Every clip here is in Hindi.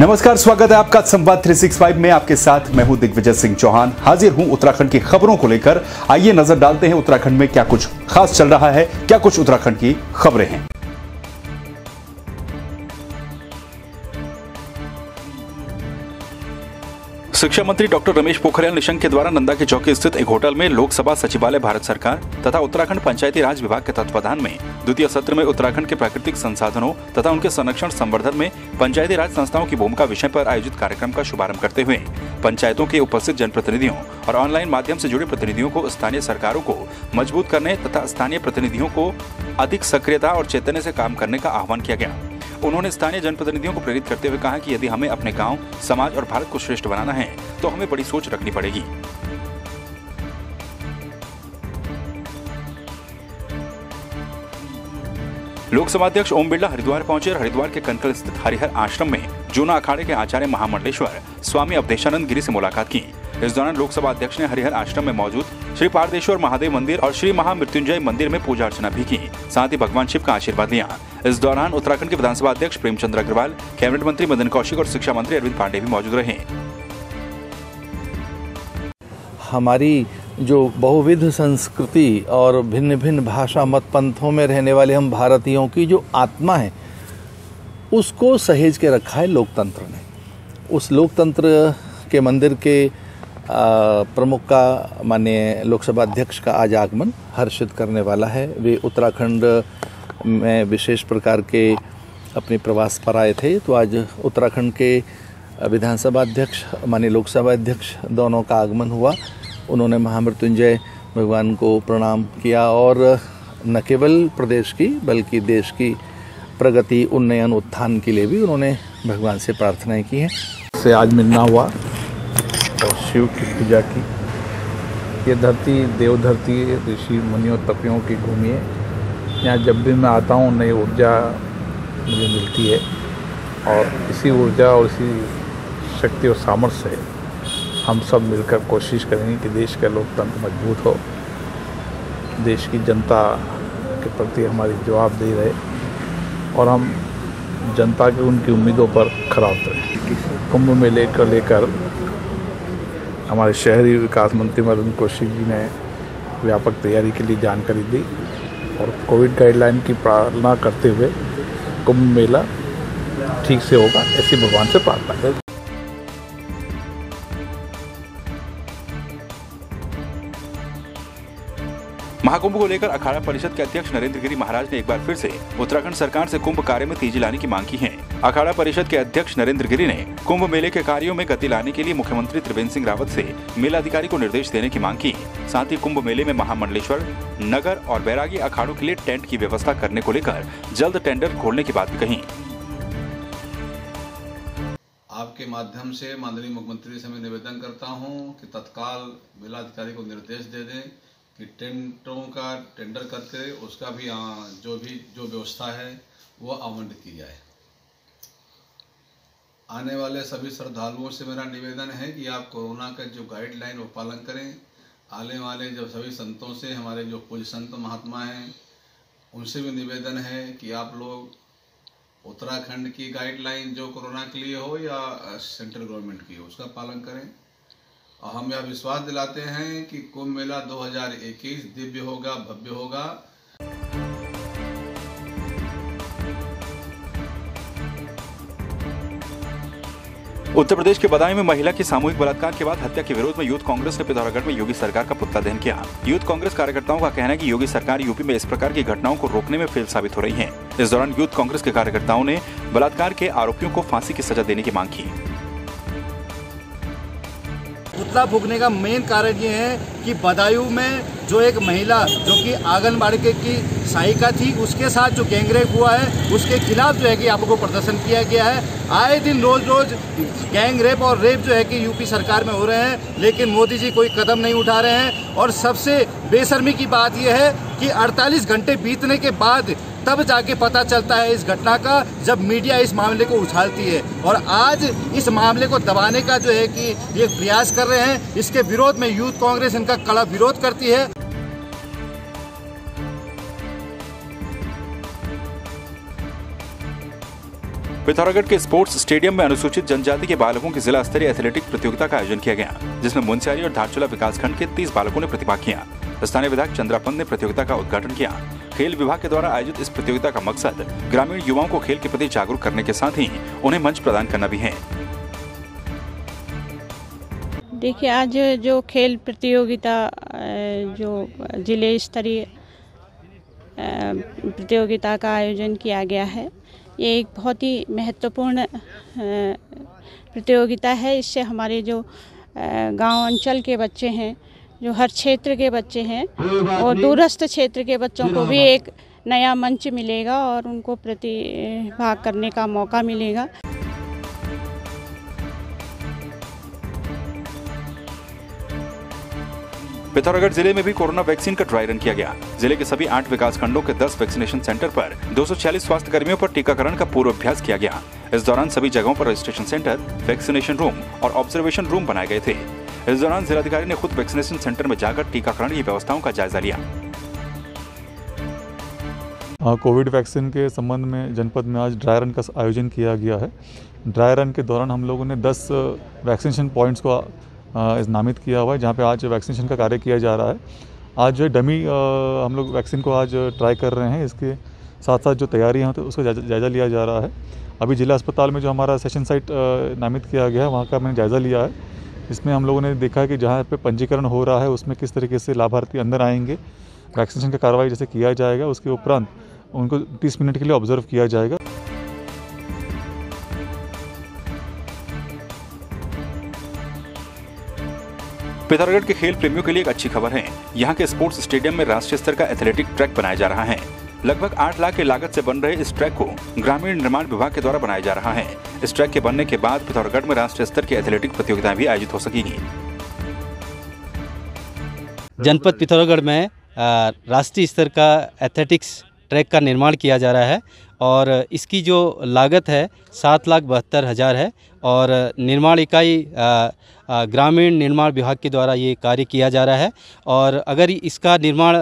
नमस्कार, स्वागत है आपका संवाद 365 में। आपके साथ मैं हूं दिग्विजय सिंह चौहान। हाजिर हूं उत्तराखंड की खबरों को लेकर। आइए नजर डालते हैं उत्तराखंड में क्या कुछ खास चल रहा है, क्या कुछ उत्तराखंड की खबरें हैं। शिक्षा मंत्री डॉक्टर रमेश पोखरियाल निशंक के द्वारा नंदा के चौकी स्थित एक होटल में लोकसभा सचिवालय, भारत सरकार तथा उत्तराखंड पंचायती राज विभाग के तत्वाधान में द्वितीय सत्र में उत्तराखंड के प्राकृतिक संसाधनों तथा उनके संरक्षण संवर्धन में पंचायती राज संस्थाओं की भूमिका विषय पर आयोजित कार्यक्रम का शुभारंभ करते हुए पंचायतों के उपस्थित जनप्रतिनिधियों और ऑनलाइन माध्यम से जुड़े प्रतिनिधियों को स्थानीय सरकारों को मजबूत करने तथा स्थानीय प्रतिनिधियों को अधिक सक्रियता और चैतन्य से काम करने का आह्वान किया गया। उन्होंने स्थानीय जनप्रतिनिधियों को प्रेरित करते हुए कहा कि यदि हमें अपने गांव, समाज और भारत को श्रेष्ठ बनाना है तो हमें बड़ी सोच रखनी पड़ेगी। लोकसभा अध्यक्ष ओम बिरला हरिद्वार पहुंचे और हरिद्वार के कनकल स्थित हरिहर आश्रम में जूना अखाड़े के आचार्य महामंडलेश्वर स्वामी अवधेशानंद गिरी से मुलाकात की। इस दौरान लोकसभा अध्यक्ष ने हरिहर आश्रम में मौजूद श्री पारदेश्वर महादेव मंदिर और श्री महामृत्युंजय मंदिर में पूजा अर्चना भी की, साथ ही भगवान शिव का आशीर्वाद लिया। इस दौरान उत्तराखंड के विधानसभा अध्यक्ष प्रेमचंद्र अग्रवाल, कैबिनेट मंत्री मदन कौशिक और शिक्षा मंत्री अरविंद पांडे भी मौजूद रहे। हमारी जो बहुविध संस्कृति और भिन्न भिन्न भाषा मत पंथों में रहने वाले हम भारतीयों की जो आत्मा है उसको सहेज के रखा है लोकतंत्र ने। उस लोकतंत्र के मंदिर के प्रमुख का माननीय लोकसभा अध्यक्ष का आज आगमन हर्षित करने वाला है। वे उत्तराखंड में विशेष प्रकार के अपने प्रवास पर आए थे, तो आज उत्तराखंड के विधानसभा अध्यक्ष माननीय लोकसभा अध्यक्ष दोनों का आगमन हुआ। उन्होंने महामृत्युंजय भगवान को प्रणाम किया और न केवल प्रदेश की बल्कि देश की प्रगति, उन्नयन, उत्थान के लिए भी उन्होंने भगवान से प्रार्थनाएं की हैं। से आज मिलना हुआ और शिव की पूजा की। ये धरती देवधरती, ऋषि मुनियों तपियों की भूमि है। यहाँ जब भी मैं आता हूँ नई ऊर्जा मुझे मिलती है और इसी ऊर्जा और इसी शक्ति और सामर्थ्य से हम सब मिलकर कोशिश करेंगे कि देश का लोकतंत्र मजबूत हो, देश की जनता के प्रति हमारी जवाबदेही रहे और हम जनता की उनकी उम्मीदों पर खरा उतरें। कुंभ मेले को लेकर हमारे शहरी विकास मंत्री मदन कौशिक जी ने व्यापक तैयारी के लिए जानकारी दी और कोविड गाइडलाइन की पालना करते हुए कुंभ मेला ठीक से होगा, ऐसी भगवान से प्रार्थना करें। महाकुंभ को लेकर अखाड़ा परिषद के अध्यक्ष नरेंद्र गिरी महाराज ने एक बार फिर से उत्तराखंड सरकार से कुंभ कार्य में तेजी लाने की मांग की है। अखाड़ा परिषद के अध्यक्ष नरेंद्र गिरी ने कुंभ मेले के कार्यों में गति लाने के लिए मुख्यमंत्री त्रिवेंद्र सिंह रावत से मेला अधिकारी को निर्देश देने की मांग की। साथ ही कुंभ मेले में महामंडलेश्वर, नगर और बैरागी अखाड़ों के लिए टेंट की व्यवस्था करने को लेकर जल्द टेंडर खोलने की बात भी कही। आपके माध्यम से माननीय मुख्यमंत्री से मैं निवेदन करता हूं कि तत्काल मेला अधिकारी को निर्देश दे दें कि टेंटों का टेंडर करके उसका भी जो व्यवस्था है वो आवंटित की जाए। आने वाले सभी श्रद्धालुओं से मेरा निवेदन है कि आप कोरोना का जो गाइडलाइन वो पालन करें। आने वाले जो सभी संतों से, हमारे जो पूज्य संत महात्मा हैं, उनसे भी निवेदन है कि आप लोग उत्तराखंड की गाइडलाइन जो कोरोना के लिए हो या सेंट्रल गवर्नमेंट की हो उसका पालन करें। और हम यह विश्वास दिलाते हैं कि कुंभ मेला 2021 दिव्य होगा, भव्य होगा। उत्तर प्रदेश के बदायूं में महिला की सामूहिक बलात्कार के बाद हत्या के विरोध में यूथ कांग्रेस ने पिथौरागढ़ में योगी सरकार का पुतला दहन किया। यूथ कांग्रेस कार्यकर्ताओं का कहना है कि योगी सरकार यूपी में इस प्रकार की घटनाओं को रोकने में फेल साबित हो रही है। इस दौरान यूथ कांग्रेस के कार्यकर्ताओं ने बलात्कार के आरोपियों को फांसी की सजा देने की मांग की। पुतला फूकने का मेन कारण ये है कि बदायूं में जो एक महिला जो कि आंगनबाड़ी की सहायिका थी, उसके साथ जो गैंगरेप हुआ है उसके खिलाफ जो है कि आप लोगों को प्रदर्शन किया गया है। आए दिन रोज रोज गैंगरेप और रेप जो है कि यूपी सरकार में हो रहे हैं, लेकिन मोदी जी कोई कदम नहीं उठा रहे हैं। और सबसे बेशर्मी की बात यह है कि 48 घंटे बीतने के बाद तब जाके पता चलता है इस घटना का, जब मीडिया इस मामले को उछालती है। और आज इस मामले को दबाने का जो है कि ये प्रयास कर रहे हैं। इसके विरोध में यूथ कांग्रेस इनका कड़ा विरोध करती है। पिथौरागढ़ के स्पोर्ट्स स्टेडियम में अनुसूचित जनजाति के बालकों की जिला स्तरीय एथलेटिक प्रतियोगिता का आयोजन किया गया, जिसमें मुनस्यारी और धारचूला विकासखंड के 30 बालकों ने प्रतिभाग किया। स्थानीय विधायक चंद्रा पंत ने प्रतियोगिता का उद्घाटन किया। खेल विभाग के द्वारा आयोजित इस प्रतियोगिता का मकसद ग्रामीण युवाओं को खेल के प्रति जागरूक करने के साथ ही उन्हें मंच प्रदान करना भी है। देखिए, आज जो खेल प्रतियोगिता जो जिले स्तरीय प्रतियोगिता का आयोजन किया गया है, ये एक बहुत ही महत्वपूर्ण प्रतियोगिता है। इससे हमारे जो गांव अंचल के बच्चे हैं, जो हर क्षेत्र के बच्चे हैं और दूरस्थ क्षेत्र के बच्चों को भी एक नया मंच मिलेगा और उनको प्रतिभाग करने का मौका मिलेगा। पिथौरागढ़ जिले में भी कोरोना वैक्सीन का ड्राई रन किया गया। जिले के सभी 8 विकास खंडों के 10 वैक्सीनेशन सेंटर पर 246 स्वास्थ्य कर्मियों पर टीकाकरण का पूर्वाभ्यास किया गया। इस दौरान सभी जगहों पर रजिस्ट्रेशन सेंटर, वैक्सीनेशन रूम और ऑब्जर्वेशन रूम बनाए गए थे। इस दौरान जिलाधिकारी ने खुद वैक्सीनेशन सेंटर में जाकर टीकाकरण की व्यवस्थाओं का जायजा लिया। कोविड वैक्सीन के संबंध में जनपद में आज ड्राई रन का आयोजन किया गया है। ड्राई रन के दौरान हम लोगों ने 10 वैक्सीनेशन पॉइंट्स को नामित किया हुआ है, जहाँ पे आज वैक्सीनेशन का कार्य किया जा रहा है। आज जो डमी हम लोग वैक्सीन को आज ट्राई कर रहे हैं। इसके साथ साथ जो तैयारियाँ हैं तो उसका जायज़ा लिया जा रहा है। अभी जिला अस्पताल में जो हमारा सेशन साइट नामित किया गया है, वहाँ का मैंने जायज़ा लिया है। इसमें हम लोगों ने देखा है कि जहाँ पे पंजीकरण हो रहा है उसमें किस तरीके से लाभार्थी अंदर आएंगे, वैक्सीनेशन का कार्रवाई जैसे किया जाएगा, उसके उपरांत उनको 30 मिनट के लिए ऑब्जर्व किया जाएगा। पिथौरागढ़ के खेल प्रेमियों के लिए एक अच्छी खबर है। यहाँ के स्पोर्ट्स स्टेडियम में राष्ट्रीय स्तर का एथलेटिक ट्रैक बनाया जा रहा है। लगभग 8 लाख की लागत से बन रहे इस ट्रैक को ग्रामीण निर्माण विभाग के द्वारा बनाया जा रहा है। इस ट्रैक के बनने के बाद पिथौरागढ़ में राष्ट्रीय स्तर की एथलेटिक प्रतियोगिताएं भी आयोजित हो सकेगी। जनपद पिथौरागढ़ में राष्ट्रीय स्तर का एथलेटिक्स ट्रैक का निर्माण किया जा रहा है और इसकी जो लागत है 7,72,000 है और निर्माण इकाई ग्रामीण निर्माण विभाग के द्वारा ये कार्य किया जा रहा है। और अगर इसका निर्माण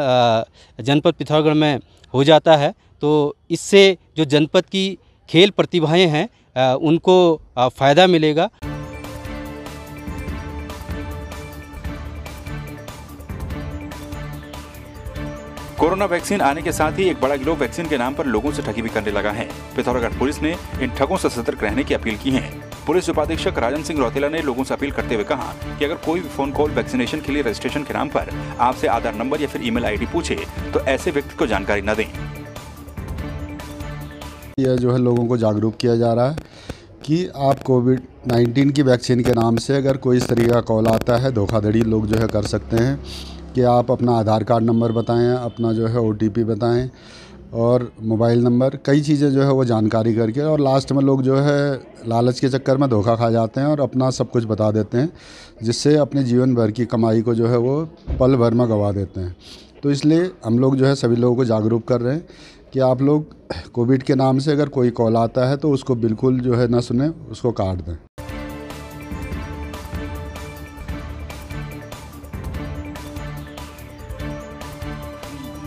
जनपद पिथौरागढ़ में हो जाता है तो इससे जो जनपद की खेल प्रतिभाएं हैं उनको फ़ायदा मिलेगा। कोरोना वैक्सीन आने के साथ ही एक बड़ा गिरोह वैक्सीन के नाम पर लोगों से ठगी भी करने लगा है। पिथौरागढ़ पुलिस ने इन ठगों से सतर्क रहने की अपील की है। पुलिस उपाधीक्षक राजन सिंह रौतेला ने लोगों से अपील करते हुए कहा कि अगर कोई भी फोन कॉल वैक्सीनेशन के लिए रजिस्ट्रेशन के नाम पर आपसे आधार नंबर या फिर ईमेल आईडी पूछे तो ऐसे व्यक्ति को जानकारी न दें। यह जो है लोगों को जागरूक किया जा रहा है कि आप कोविड-19 की वैक्सीन के नाम से अगर कोई इस तरीके का कॉल आता है, धोखाधड़ी लोग जो है कर सकते हैं कि आप अपना आधार कार्ड नंबर बताएं, अपना जो है OTP बताएं और मोबाइल नंबर, कई चीज़ें जो है वो जानकारी करके और लास्ट में लोग जो है लालच के चक्कर में धोखा खा जाते हैं और अपना सब कुछ बता देते हैं, जिससे अपने जीवन भर की कमाई को जो है वो पल भर में गंवा देते हैं। तो इसलिए हम लोग जो है सभी लोगों को जागरूक कर रहे हैं कि आप लोग कोविड के नाम से अगर कोई कॉल आता है तो उसको बिल्कुल जो है ना सुने, उसको काट दें।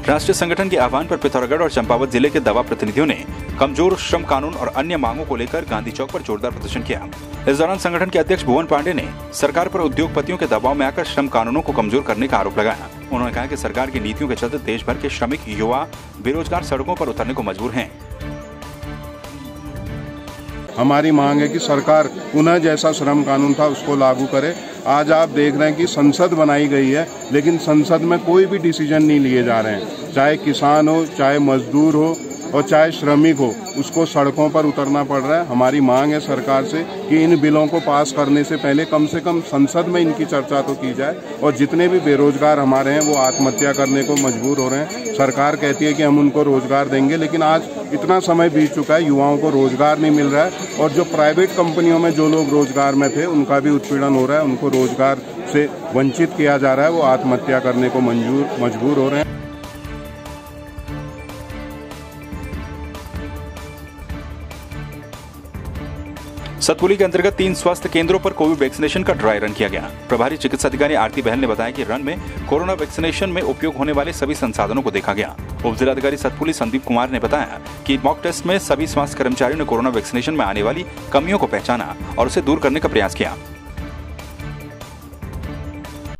राष्ट्रीय संगठन के आह्वान पर पिथौरागढ़ और चंपावत जिले के दवा प्रतिनिधियों ने कमजोर श्रम कानून और अन्य मांगों को लेकर गांधी चौक पर जोरदार प्रदर्शन किया। इस दौरान संगठन के अध्यक्ष भुवन पांडे ने सरकार पर उद्योगपतियों के दबाव में आकर श्रम कानूनों को कमजोर करने का आरोप लगाया। उन्होंने कहा कि सरकार की नीतियों के चलते देश भर के श्रमिक युवा बेरोजगार सड़कों पर उतरने को मजबूर हैं। हमारी मांग है कि सरकार पुनः जैसा श्रम कानून था उसको लागू करे। आज आप देख रहे हैं कि संसद बनाई गई है, लेकिन संसद में कोई भी डिसीजन नहीं लिए जा रहे हैं। चाहे किसान हो, चाहे मजदूर हो और चाहे श्रमिक हो, उसको सड़कों पर उतरना पड़ रहा है। हमारी मांग है सरकार से कि इन बिलों को पास करने से कम संसद में इनकी चर्चा तो की जाए। और जितने भी बेरोजगार हमारे हैं वो आत्महत्या करने को मजबूर हो रहे हैं। सरकार कहती है कि हम उनको रोजगार देंगे, लेकिन आज इतना समय बीत चुका है, युवाओं को रोजगार नहीं मिल रहा है और जो प्राइवेट कंपनियों में जो लोग रोजगार में थे उनका भी उत्पीड़न हो रहा है, उनको रोजगार से वंचित किया जा रहा है, वो आत्महत्या करने को मजबूर हो रहे हैं। सतपुली के अंतर्गत 3 स्वास्थ्य केंद्रों पर कोविड वैक्सीनेशन का ड्राई रन किया गया। प्रभारी चिकित्सा अधिकारी आरती बहल ने बताया कि रन में कोरोना वैक्सीनेशन में उपयोग होने वाले सभी संसाधनों को देखा गया। उप जिलाधिकारी सतपुली संदीप कुमार ने बताया कि मॉक टेस्ट में सभी स्वास्थ्य कर्मचारियों ने कोरोना वैक्सीनेशन में आने वाली कमियों को पहचाना और उसे दूर करने का प्रयास किया।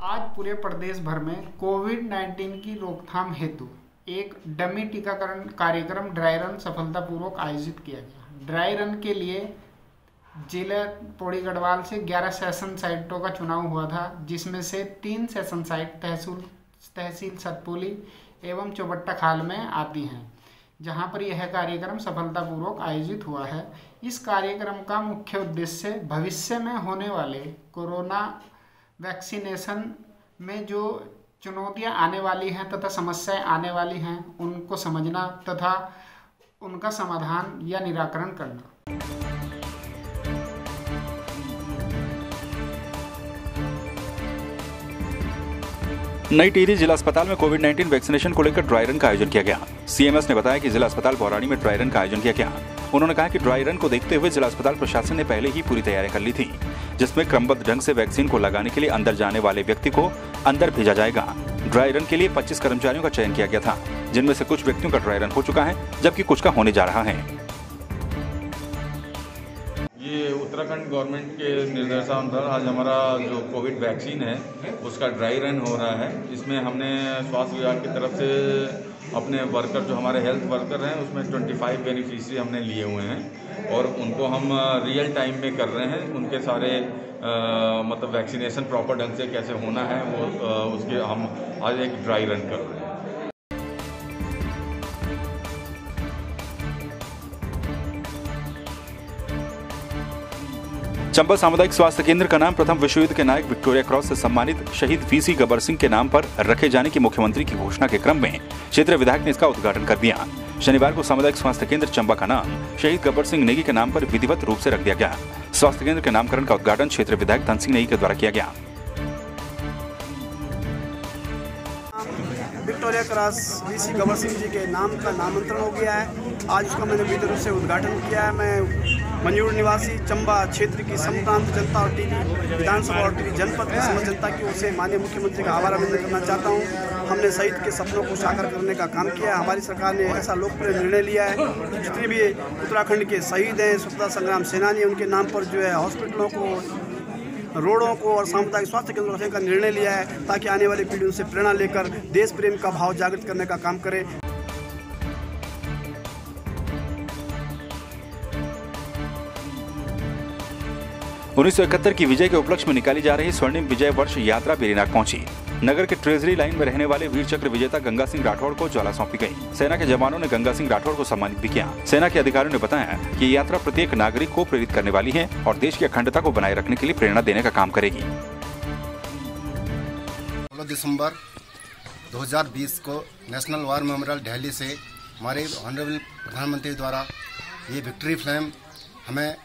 आज पूरे प्रदेश भर में कोविड-19 की रोकथाम हेतु एक डमी टीकाकरण कार्यक्रम ड्राई रन सफलतापूर्वक आयोजित किया गया। ड्राई रन के लिए जिला पौड़ी गढ़वाल से 11 सेशन साइटों का चुनाव हुआ था, जिसमें से 3 सेशन साइट तहसील सतपुली एवं चौबट्टा खाल में आती हैं, जहां पर यह कार्यक्रम सफलतापूर्वक आयोजित हुआ है। इस कार्यक्रम का मुख्य उद्देश्य भविष्य में होने वाले कोरोना वैक्सीनेशन में जो चुनौतियां आने वाली हैं तथा समस्याएं आने वाली हैं, उनको समझना तथा उनका समाधान या निराकरण करना। नई टिहरी जिला अस्पताल में कोविड-19 वैक्सीनेशन को लेकर ड्राई रन का आयोजन किया गया। सीएमएस ने बताया कि जिला अस्पताल बौराड़ी में ड्राई रन का आयोजन किया गया। उन्होंने कहा कि ड्राई रन को देखते हुए जिला अस्पताल प्रशासन ने पहले ही पूरी तैयारी कर ली थी, जिसमें क्रमबद्ध ढंग से वैक्सीन को लगाने के लिए अंदर जाने वाले व्यक्ति को अंदर भेजा जाएगा। ड्राई रन के लिए 25 कर्मचारियों का चयन किया गया था, जिनमें से कुछ व्यक्तियों का ड्राई रन हो चुका है, जबकि कुछ का होने जा रहा है। ये उत्तराखंड गवर्नमेंट के निर्देशानुसार आज हमारा जो कोविड वैक्सीन है उसका ड्राई रन हो रहा है। इसमें हमने स्वास्थ्य विभाग की तरफ से अपने वर्कर जो हमारे हेल्थ वर्कर हैं उसमें 25 बेनिफिशियरी हमने लिए हुए हैं और उनको हम रियल टाइम में कर रहे हैं। उनके सारे मतलब वैक्सीनेशन प्रॉपर ढंग से कैसे होना है वो उसके हम आज एक ड्राई रन कर रहे हैं। चंबा सामुदायिक स्वास्थ्य केंद्र का नाम प्रथम विश्व युद्ध के नायक विक्टोरिया क्रॉस से सम्मानित शहीद वीसी गब्बर सिंह के नाम पर रखे जाने की मुख्यमंत्री की घोषणा के क्रम में क्षेत्रीय विधायक ने इसका उद्घाटन कर दिया। शनिवार को सामुदायिक स्वास्थ्य केंद्र चंबा का नाम शहीद गब्बर सिंह नेगी के नाम पर विधिवत रूप से रख दिया गया। स्वास्थ्य केंद्र के नामकरण का उद्घाटन क्षेत्रीय विधायक धन सिंह नेगी के द्वारा किया गया। Victoria Cross VC Gabbar Singh ji के नाम का नामांतरण हो गया है। आज उसका मैंने विधि रूप से उद्घाटन किया है। मैं मंजूर निवासी चंबा क्षेत्र की संप्रांत जनता और टिहरी विधानसभा और टिहरी जनपद की समस्त जनता की ओर से माननीय मुख्यमंत्री का आभार व्यक्त करना चाहता हूं। हमने शहीद के सपनों को साकार करने का काम किया है। हमारी सरकार ने ऐसा लोकप्रिय निर्णय लिया है कि जितने भी उत्तराखंड के शहीद हैं, स्वतंत्रता संग्राम सेनानी, उनके नाम पर जो है हॉस्पिटलों को, रोडों को और सामुदायिक स्वास्थ्य केंद्र रखने का निर्णय लिया है, ताकि आने वाली पीढ़ियों से प्रेरणा लेकर देश प्रेम का भाव जागृत करने का काम करें। 1971 की विजय के उपलक्ष्य में निकाली जा रही स्वर्णिम विजय वर्ष यात्रा बेरीनाग पहुंची। नगर के ट्रेजरी लाइन में रहने वाले वीर चक्र विजेता गंगा सिंह राठौड़ को ज्वाला सौंपी गई। सेना के जवानों ने गंगा सिंह राठौड़ को सम्मानित भी किया। सेना के अधिकारियों ने बताया कि ये यात्रा प्रत्येक नागरिक को प्रेरित करने वाली है और देश की अखंडता को बनाए रखने के लिए प्रेरणा देने का काम करेगी। 16 दिसंबर 2020 को नेशनल वार मेमोरियल दिल्ली से हमारे ऑनरेबल प्रधानमंत्री द्वारा ये विक्ट्री फ्लैम हमें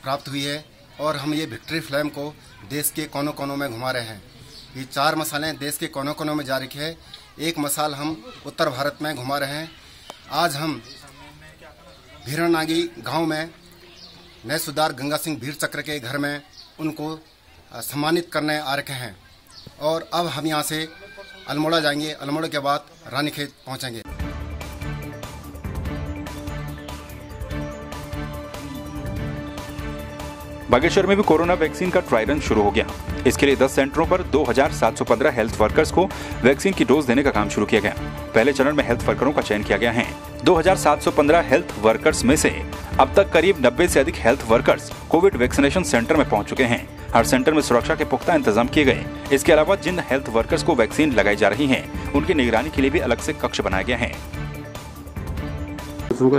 प्राप्त हुई है और हम ये विक्ट्री फ्लैम को देश के कोनों कोनों में घुमा रहे हैं। ये 4 मसालें देश के कोनों कोनों में जा रखी है। एक मसाल हम उत्तर भारत में घुमा रहे हैं। आज हम भीरनागी गांव में नए सुधार गंगा सिंह वीर चक्र के घर में उनको सम्मानित करने आ रखे हैं और अब हम यहाँ से अल्मोड़ा जाएंगे। अल्मोड़ा के बाद रानीखेत पहुँचेंगे। बागेश्वर में भी कोरोना वैक्सीन का ट्राई रन शुरू हो गया। इसके लिए 10 सेंटरों पर 2715 हेल्थ वर्कर्स को वैक्सीन की डोज देने का काम शुरू किया गया। पहले चरण में हेल्थ वर्करों का चयन किया गया है। 2715 हेल्थ वर्कर्स में से अब तक करीब 90 से अधिक health workers Covid vaccination centre में पहुंच चुके हैं। हर सेंटर में सुरक्षा के पुख्ता इंतजाम किए गए। इसके अलावा जिन हेल्थ वर्कर्स को वैक्सीन लगाई जा रही है उनकी निगरानी के लिए भी अलग से कक्ष बनाया गया है।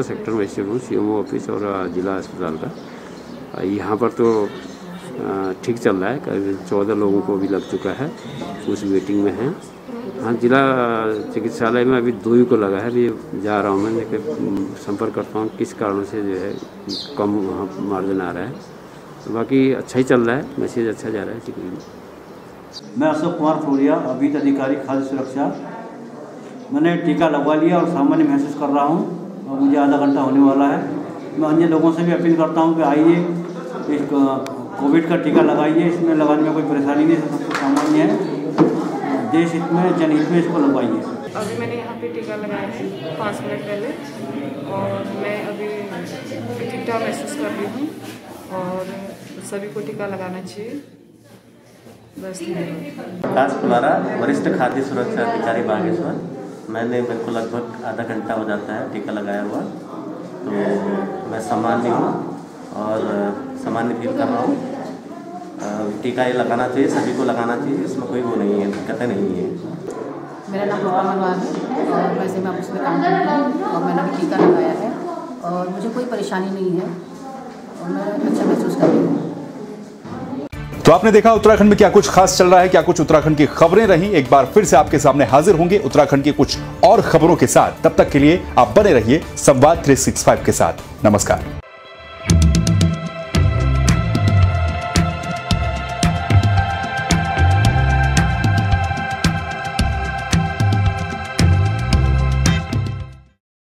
सेक्टर में सीएमओ ऑफिस और जिला अस्पताल का यहाँ पर तो ठीक चल रहा है। करीब 14 लोगों को भी लग चुका है, कुछ वेटिंग में है। हाँ, जिला चिकित्सालय में अभी 2 को लगा है। अभी जा रहा हूँ मैं, लेकिन संपर्क करता हूँ किस कारणों से जो है कम मार्जिन आ रहा है। तो बाकी अच्छा ही चल रहा है, मैसेज अच्छा जा रहा है। मैं अशोक कुमार फूरिया, अभी अधिकारी खाद्य सुरक्षा। मैंने टीका लगवा लिया और सामान्य महसूस कर रहा हूँ और मुझे आधा घंटा होने वाला है। मैं अन्य लोगों से भी अपील करता हूँ कि आइए, इस कोविड का टीका लगाइए, इसमें लगाने में कोई परेशानी नहीं है, सबको सामान्य है, देश हित में जनहित में इसको लगवाइए। अभी मैंने यहाँ पे टीका लगाया है 5 मिनट पहले और मैं अभी ठीक ठाक महसूस कर रही हूँ और सभी को टीका लगाना चाहिए। बस विकास कुलारा, वरिष्ठ खाद्य सुरक्षा अधिकारी बागेश्वर। मेरे को लगभग आधा घंटा हो जाता है टीका लगाया हुआ, तो मैं सामान्य हूँ और सामान्य फील कर रहा हूँ। टीका ये लगाना चाहिए, सभी को लगाना चाहिए, इसमें कोई वो नहीं है, दिक्कतें नहीं है। मेरा नाम रूपा मनवार है और वैसे मैं ऑफिस में काम करती हूँ और मैंने भी टीका लगाया है और मुझे कोई परेशानी नहीं है और मैं अच्छा महसूस कर रही हूँ। तो आपने देखा उत्तराखंड में क्या कुछ खास चल रहा है, क्या कुछ उत्तराखंड की खबरें रही। एक बार फिर से आपके सामने हाजिर होंगे उत्तराखंड की कुछ और खबरों के साथ। तब तक के लिए आप बने रहिए संवाद 365 के साथ। नमस्कार।